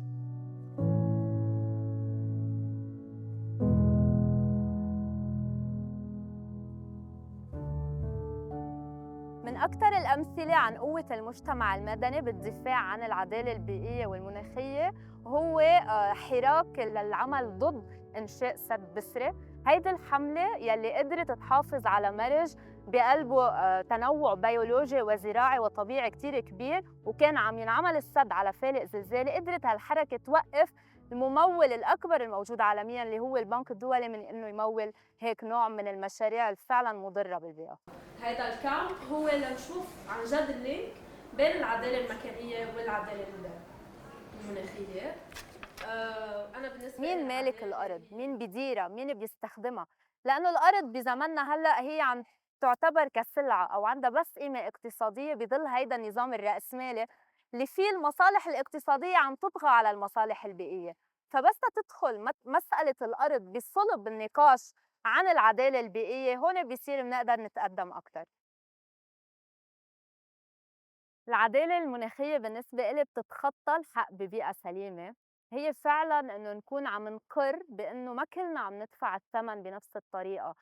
T: من أكثر الأمثلة عن قوة المجتمع المدني بالدفاع عن العدالة البيئية والمناخية هو حراك للعمل ضد إنشاء سد بسرة. هيدي الحملة يلي قدرت تحافظ على مرج بقلبه تنوع بيولوجي وزراعي وطبيعي كتير كبير، وكان عم ينعمل السد على فالق زلزالي. قدرت هالحركة توقف الممول الأكبر الموجود عالمياً اللي هو البنك الدولي من إنه يمول هيك نوع من المشاريع الفعلاً مضرة بالبيئة.
R: هذا الكامب هو لنشوف عن جد اللينك بين العدالة المكانية والعدالة المناخية. أنا بالنسبة
T: مين مالك الأرض؟ مين بيديرها؟ مين بيستخدمها؟ لأنه الأرض بزماننا هلأ هي عم تعتبر كسلعة أو عندها بس قيمة اقتصادية بظل هيدا النظام الرأسمالي اللي فيه المصالح الاقتصادية عم تطغى على المصالح البيئية. فبس تدخل مسألة الأرض بصلب النقاش عن العدالة البيئية، هون بيصير بنقدر نتقدم أكتر. العدالة المناخية بالنسبة إلي بتتخطى الحق ببيئة سليمة. هي فعلاً إنه نكون عم نقر بإنه ما كلنا عم ندفع الثمن بنفس الطريقة،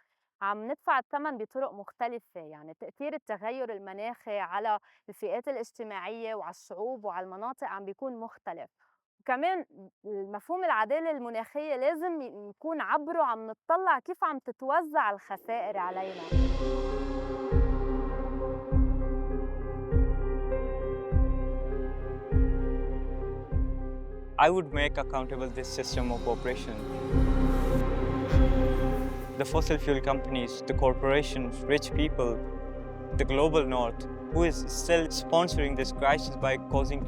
T: عم ندفع الثمن بطرق مختلفة. يعني تأثير التغير المناخي على الفئات الاجتماعية وعلى الشعوب وعلى المناطق عم بيكون مختلف. وكمان مفهوم العدالة المناخية لازم يكون عبره عم نطلع كيف عم تتوزع الخسائر علينا.
G: I would make accountable this system of operation. The fossil fuel companies, the corporations, rich people, the global north, who is still sponsoring this crisis by causing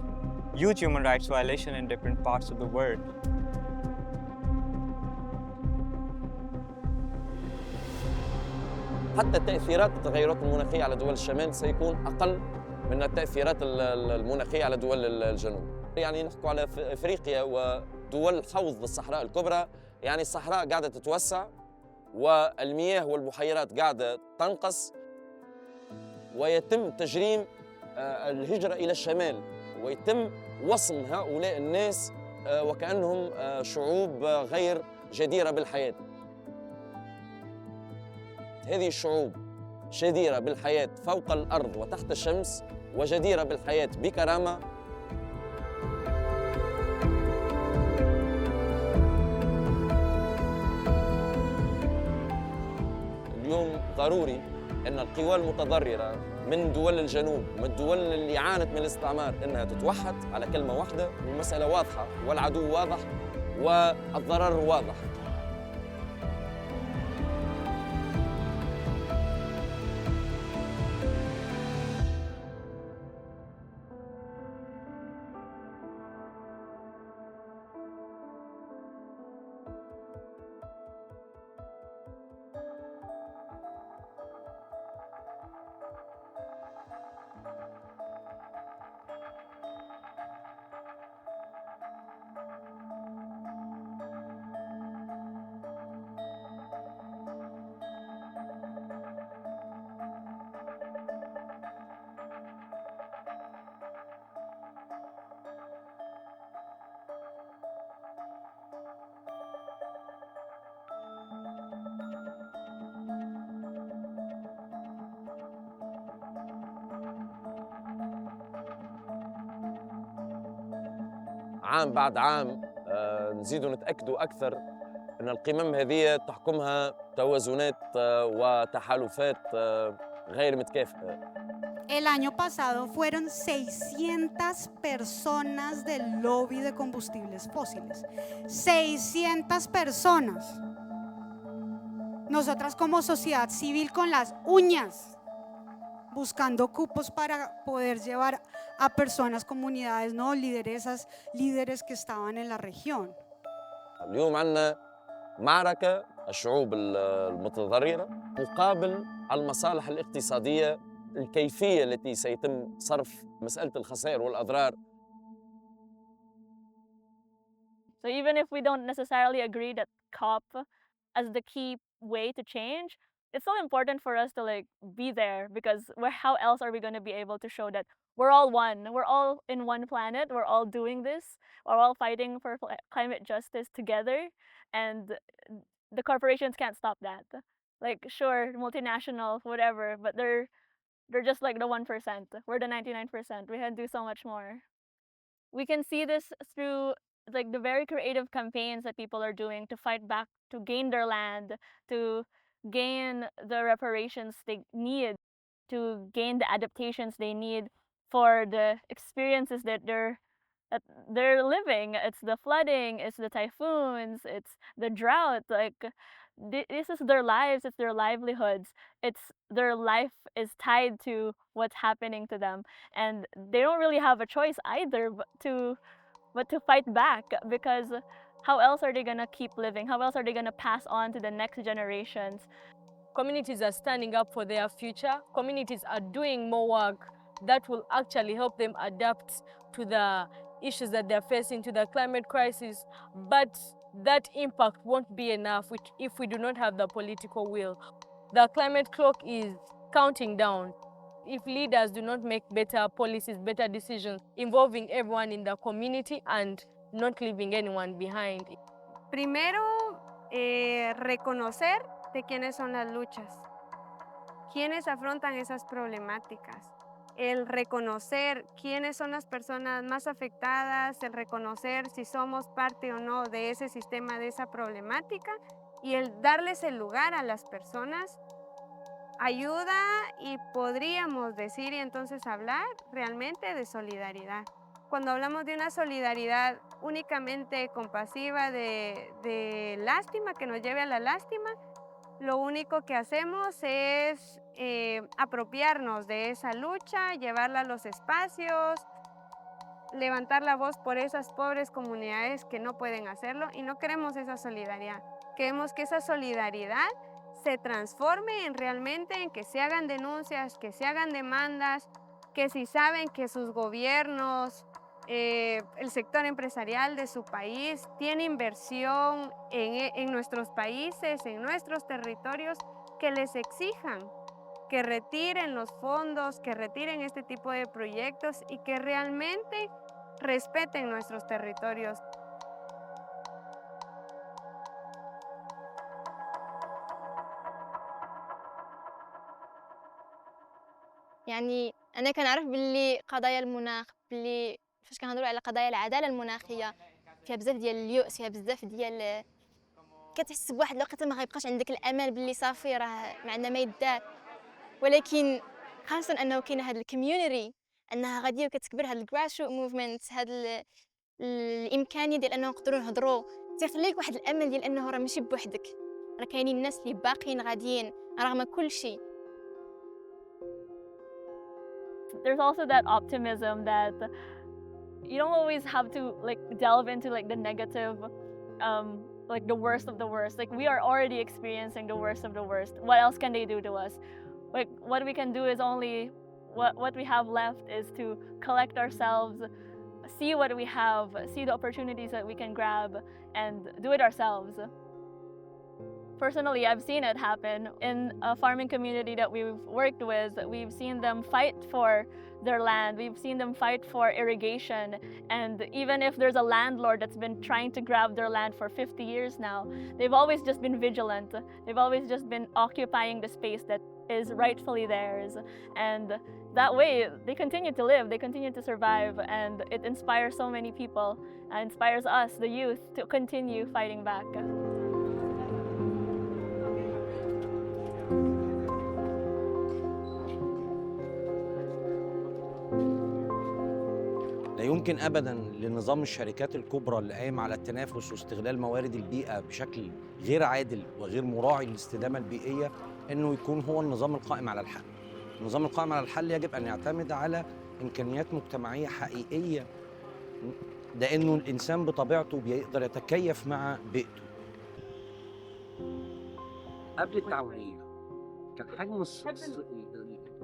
G: huge human rights violation in different parts of the world.
C: حتى تأثيرات التغيرات المناخية على دول الشمال سيكون أقل من التأثيرات المناخية على دول الجنوب. يعني نحكوا على إفريقيا ودول حوض الصحراء الكبرى، يعني الصحراء قاعدة تتوسع والمياه والبحيرات قاعدة تنقص، ويتم تجريم الهجرة إلى الشمال، ويتم وصم هؤلاء الناس وكأنهم شعوب غير جديرة بالحياة. هذه الشعوب جديرة بالحياة فوق الأرض وتحت الشمس، وجديرة بالحياة بكرامة. اليوم ضروري أن القوى المتضررة من دول الجنوب ومن الدول اللي عانت من الاستعمار أنها تتوحد على كلمة واحدة، والمسألة واضحة والعدو واضح والضرر واضح. عام بعد عام نزيدوا نتأكدوا أكثر أن القمم هذه تحكمها توازنات وتحالفات غير متكافئة.
J: El año pasado fueron 600 personas del lobby de combustibles fósiles. 600 personas. Nosotras como sociedad civil con las uñas, buscando cupos para poder llevar a personas, comunidades, no lideresas, líderes que estaban en la región.
C: اليوم عندنا معركة الشعوب المتضررة مقابل المصالح الاقتصادية، الكيفية التي سيتم صرف مسألة الخسائر والأضرار.
F: So even if we don't necessarily agree that COP as the key way to change, it's so important for us to like be there, because how else are we going to be able to show that we're all one, we're all in one planet, we're all doing this, we're all fighting for climate justice together, and the corporations can't stop that. Like sure, multinational, whatever, but they're just like the 1%. We're the 99%. We can do so much more. We can see this through like the very creative campaigns that people are doing to fight back, to gain their land, to gain the reparations they need, to gain the adaptations they need for the experiences that they're living. It's the flooding, it's the typhoons, it's the drought. Like this is their lives, it's their livelihoods. It's their life is tied to what's happening to them, and they don't really have a choice either but to fight back, because how else are they gonna keep living? How else are they gonna pass on to the next generations?
P: Communities are standing up for their future. Communities are doing more work that will actually help them adapt to the issues that they're facing, to the climate crisis. But that impact won't be enough if we do not have the political will. The climate clock is counting down. If leaders do not make better policies, better decisions, involving everyone in the community and not leaving anyone behind.
D: Primero, reconocer de quiénes son las luchas, quiénes afrontan esas problemáticas, el reconocer quiénes son las personas más afectadas, el reconocer si somos parte o no de ese sistema, de esa problemática, y el darles el lugar a las personas ayuda, y podríamos decir y entonces hablar realmente de solidaridad. Cuando hablamos de una solidaridad únicamente compasiva de lástima, que nos lleve a la lástima, lo único que hacemos es apropiarnos de esa lucha, llevarla a los espacios, levantar la voz por esas pobres comunidades que no pueden hacerlo, y no queremos esa solidaridad. Queremos que esa solidaridad se transforme realmente en que se hagan denuncias, que se hagan demandas, que si saben que sus gobiernos, el sector empresarial de su país tiene inversión en nuestros países, en nuestros territorios, que les exijan que retiren los fondos, que retiren este tipo de proyectos y que realmente respeten nuestros territorios.
Q: يعني أنا كنعرف باللي قضايا المناخ، باللي فاش كنهضروا على قضايا العدالة المناخية فيها بزاف ديال اليأس، فيها بزاف ديال كتحس بواحد الوقت ما غيبقاش عندك الأمل باللي صافي راه ما عندنا ما يدار، ولكن خاصة أنه كاين هاد الكوميونيتي أنها غادية وكتكبر، هاد الجراس روت موفمنت، هاد الإمكانية ديال أنه نقدروا نهضروا، تيخليك واحد الأمل ديال أنه راه ماشي بوحدك، راه كاينين الناس اللي باقيين غاديين رغم كل شيء.
F: There's also that optimism that you don't always have to like delve into like the negative, like the worst of the worst. Like we are already experiencing the worst of the worst. What else can they do to us? Like what we can do is only what we have left is to collect ourselves, see what we have, see the opportunities that we can grab, and do it ourselves. Personally, I've seen it happen in a farming community that we've worked with. We've seen them fight for their land. We've seen them fight for irrigation. And even if there's a landlord that's been trying to grab their land for 50 years now, they've always just been vigilant. They've always just been occupying the space that is rightfully theirs. And that way, they continue to live, they continue to survive, and it inspires so many people, and inspires us, the youth, to continue fighting back.
U: لا يمكن أبداً لنظام الشركات الكبرى اللي قايم على التنافس واستغلال موارد البيئة بشكل غير عادل وغير مراعي للاستدامة البيئية إنه يكون هو النظام القائم على الحل. النظام القائم على الحل يجب أن يعتمد على إمكانيات مجتمعية حقيقية، لأنه الإنسان بطبيعته بيقدر يتكيف مع بيئته. قبل التعاونية كان حجم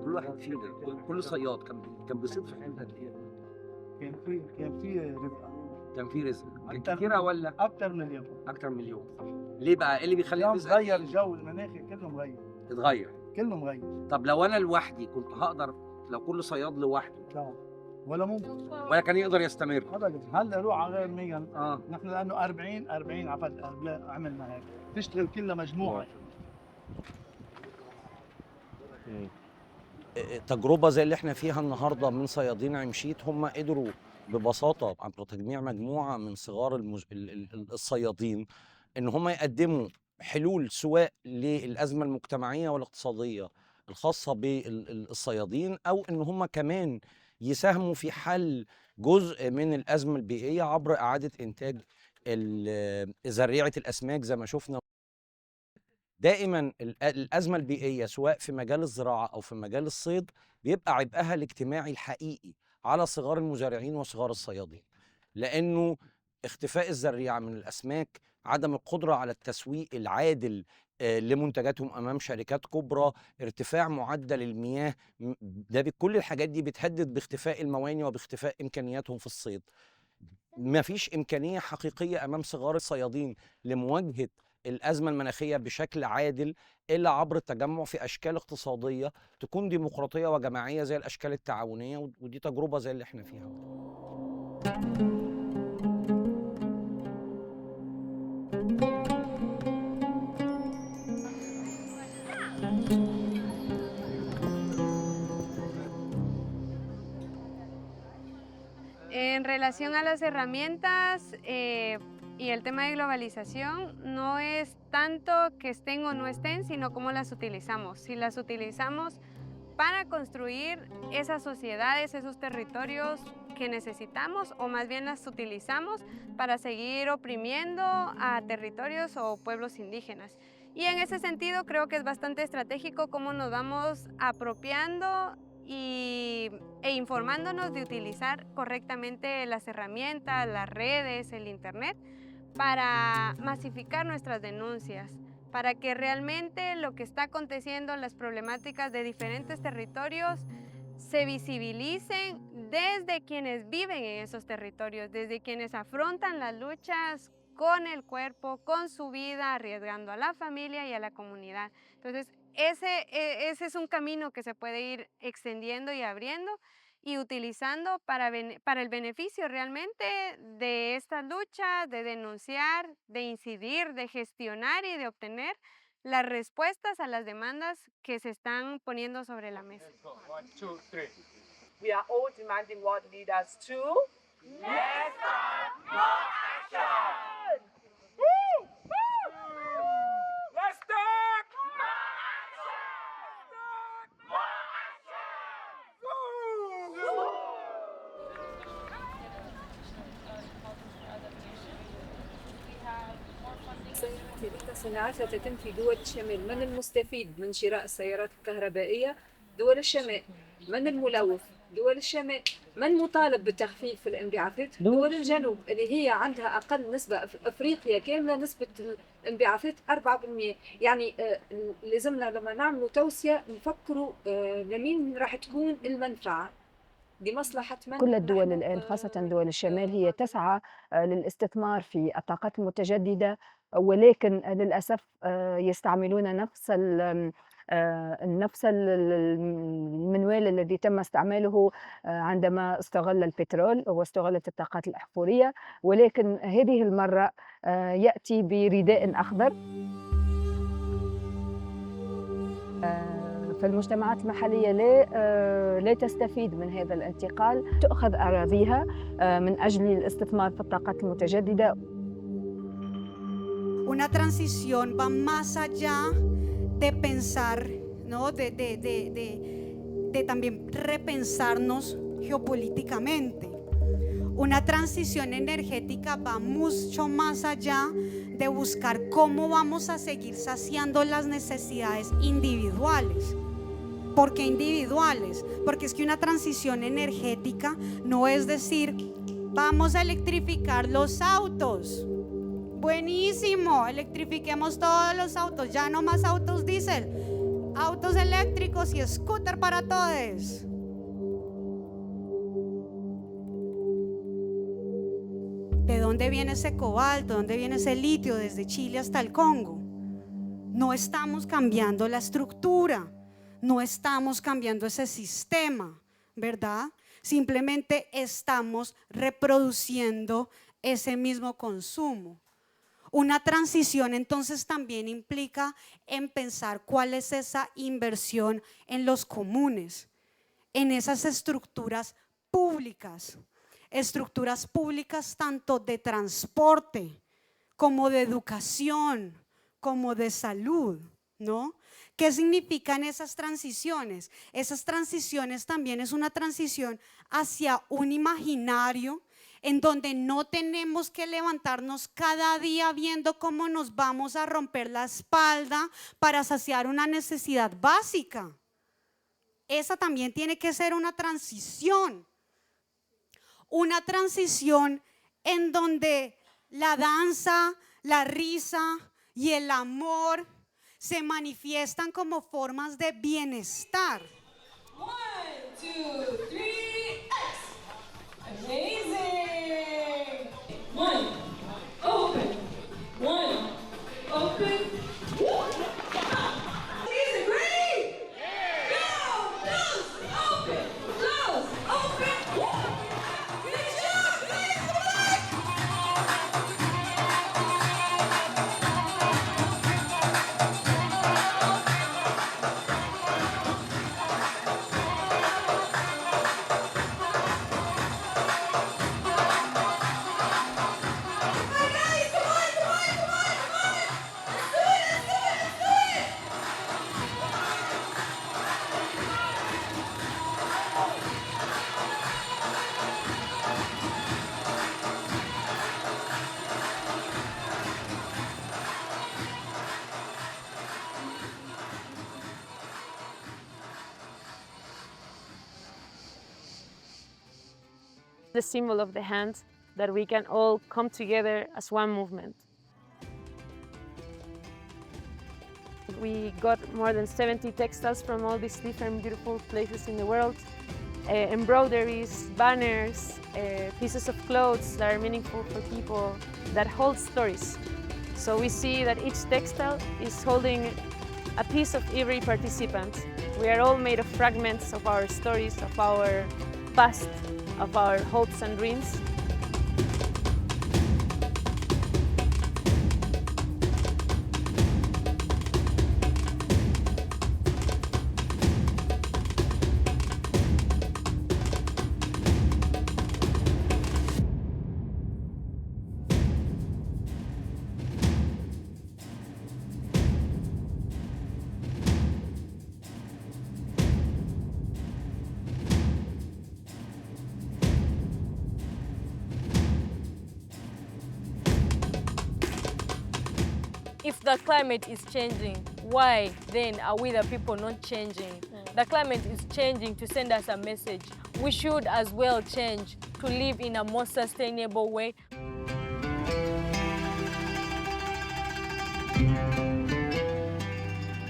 U: كل واحد فينا، كل صياد كان بيصيد في حدود قد إيه؟ كان في رزق كتيرة ولا
V: اكتر من اليوم؟
U: اكتر من اليوم. ليه بقى؟ ايه اللي بيخلي الرزق
V: غير الجو المناخي كله مغير.
U: اتغير
V: كله مغير.
U: طب لو انا لوحدي كنت هقدر، لو كل صياد لوحده
V: لا ولا ممكن
U: ولا كان يقدر يستمر؟
V: ابدا. هلا روح على غير مية. نحن لانه 40 عفت عملنا هيك تشتغل كلها مجموعه.
U: تجربة زي اللي احنا فيها النهارده من صيادين عمشيت، هم قدروا ببساطة عبر تجميع مجموعة من صغار الصيادين ان هم يقدموا حلول سواء للأزمة المجتمعية والاقتصادية الخاصة بالصيادين، او ان هم كمان يساهموا في حل جزء من الأزمة البيئية عبر إعادة إنتاج زريعة الأسماك. زي ما شفنا دائما الأزمة البيئية سواء في مجال الزراعة أو في مجال الصيد بيبقى عبئها الاجتماعي الحقيقي على صغار المزارعين وصغار الصيادين، لأنه اختفاء الزريعة من الأسماك، عدم القدرة على التسويق العادل لمنتجاتهم أمام شركات كبرى، ارتفاع معدل المياه، ده بكل الحاجات دي بتهدد باختفاء المواني وباختفاء إمكانياتهم في الصيد. مفيش إمكانية حقيقية أمام صغار الصيادين لمواجهة الأزمة المناخية بشكل عادل إلا عبر التجمع في أشكال اقتصادية تكون ديمقراطية وجماعية زي الأشكال التعاونية، ودي تجربة زي اللي احنا فيها.
D: En relación a las herramientas y el tema de globalización, no es tanto que estén o no estén, sino cómo las utilizamos. Si las utilizamos para construir esas sociedades, esos territorios que necesitamos, o más bien las utilizamos para seguir oprimiendo a territorios o pueblos indígenas. Y en ese sentido creo que es bastante estratégico cómo nos vamos apropiando e informándonos de utilizar correctamente las herramientas, las redes, el internet, para masificar nuestras denuncias, para que realmente lo que está aconteciendo, las problemáticas de diferentes territorios, se visibilicen desde quienes viven en esos territorios, desde quienes afrontan las luchas con el cuerpo, con su vida, arriesgando a la familia y a la comunidad. Entonces, ese es un camino que se puede ir extendiendo y abriendo y utilizando para el beneficio realmente de estas luchas, de denunciar, de incidir, de gestionar y de obtener las respuestas a las demandas que se están poniendo sobre la mesa.
W: 1, 2, 3. We are all demanding world leaders to let's start more action. Woo! Woo! Let's start more
X: تلك الصناعات ستتم في دول الشمال. من المستفيد من شراء السيارات الكهربائية؟ دول الشمال. من الملوث؟ دول الشمال. من مطالب بالتخفيف في الانبعاثات؟ دول الجنوب اللي هي عندها أقل نسبة. أفريقيا كاملة نسبة الانبعاثات 4%. يعني لازمنا لما نعملوا توصية نفكروا لمين راح تكون المنفعة. دي مصلحة من؟
M: كل الدول
X: نحن
M: الآن خاصة دول الشمال هي تسعى للاستثمار في الطاقات المتجددة، ولكن للأسف يستعملون نفس المنوال الذي تم استعماله عندما استغل البترول واستغلت الطاقات الأحفورية، ولكن هذه المرة يأتي برداء أخضر. فالمجتمعات المحلية لا تستفيد من هذا الانتقال، تؤخذ أراضيها من أجل الاستثمار في الطاقات المتجددة.
J: Una transición va más allá de pensar, ¿no? de también repensarnos geopolíticamente. Una transición energética va mucho más allá de buscar cómo vamos a seguir saciando las necesidades individuales. ¿Por qué individuales? Porque es que una transición energética no es decir, vamos a electrificar los autos. Buenísimo, electrifiquemos todos los autos, ya no más autos diésel, autos eléctricos y scooter para todos. ¿De dónde viene ese cobalto? ¿De dónde viene ese litio? Desde Chile hasta el Congo. No estamos cambiando la estructura, no estamos cambiando ese sistema, ¿verdad? Simplemente estamos reproduciendo ese mismo consumo. Una transición entonces también implica en pensar cuál es esa inversión en los comunes, en esas estructuras públicas tanto de transporte como de educación, como de salud, ¿no? ¿Qué significan esas transiciones? Esas transiciones también es una transición hacia un imaginario en donde no tenemos que levantarnos cada día viendo cómo nos vamos a romper la espalda para saciar una necesidad básica. Esa también tiene que ser una transición en donde la danza, la risa y el amor se manifiestan como formas de bienestar.
W: 1, 2, 3, X. Amazing. 1, open. 1, open. Easy, ready? Go. Close, open. Close, open. Good job, guys.
S: The symbol of the hand that we can all come together as one movement. We got more than 70 textiles from all these different beautiful places in the world. Embroideries, banners, pieces of clothes that are meaningful for people, that hold stories. So we see that each textile is holding a piece of every participant. We are all made of fragments of our stories, of our past, of our hopes and dreams.
P: If the climate is changing, why then are we the people not changing? The climate is changing to send us a message. We should as well change to live in a more sustainable way.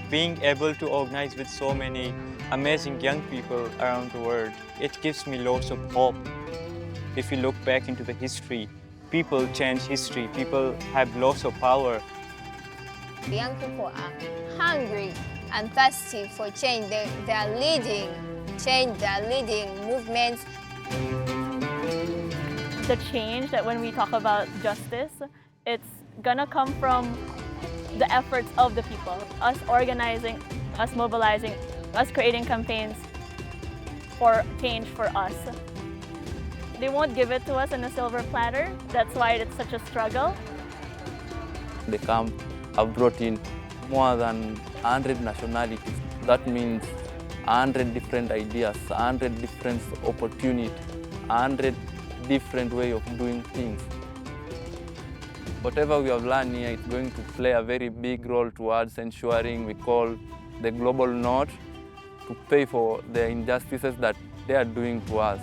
G: Being able to organize with so many amazing young people around the world. It gives me lots of hope. If you look back into the history, people change history. People have lots of power.
Q: The young people are hungry and thirsty for change. They are leading change, they are leading movements.
F: The change that when we talk about justice, it's gonna come from the efforts of the people, us organizing, us mobilizing, us creating campaigns for change for us. They won't give it to us in a silver platter. That's why it's such a struggle.
A: The camp have brought in more than 100 nationalities. That means 100 different ideas, 100 different opportunities, 100 different way of doing things. Whatever we have learned here is going to play a very big role towards ensuring we call the global north to pay for the injustices that they are doing to us.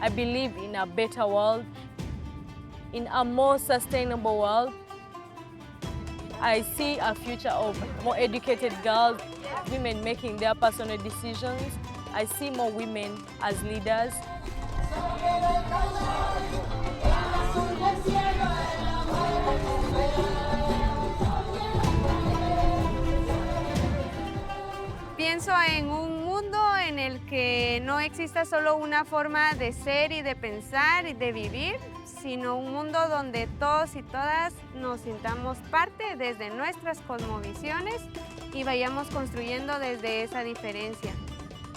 P: I believe in a better world, in a more sustainable world. I see a future of more educated girls, women making their personal decisions. I see more women as leaders.
D: Pienso en un mundo en el que no exista solo una forma de ser y de pensar y de vivir, sino un mundo donde todos y todas nos sintamos parte desde nuestras cosmovisiones y vayamos construyendo desde esa diferencia,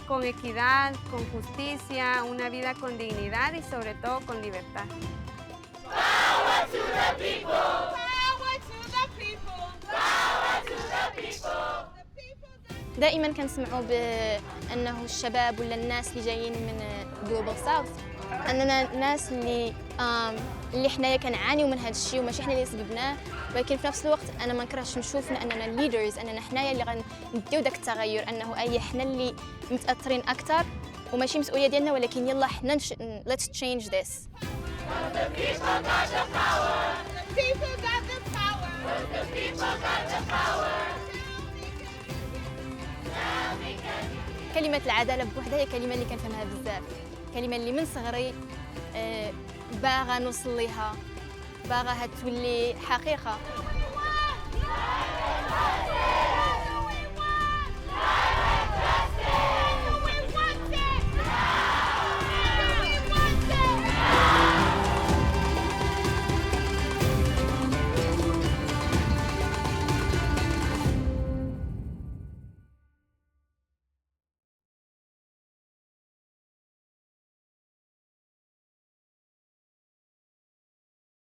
D: con equidad, con justicia, una vida con dignidad y sobre todo con libertad.
B: Power to the people! Power to the people! Power to the people!
H: دائما كنسمعوا بأنه الشباب ولا الناس اللي جايين من جلوبال ساوث أننا الناس اللي حنايا كنعانيو من هذا الشيء وماشي حنا اللي سببناه، ولكن في نفس الوقت أنا ما نكرهش نشوف أننا ليدرز، أننا حنايا اللي غنديو داك التغير، أنه أي حنا اللي متأثرين أكثر وماشي مسؤولية ديالنا، ولكن يلا حنا let's change this.
B: The people got the power. The people got the power. The people got the power.
H: كلمة العدالة بوحدها هي كلمة اللي كنفهمها بزاف، كلمة اللي من صغري باغا نوصل ليها، باغاها تولي حقيقة.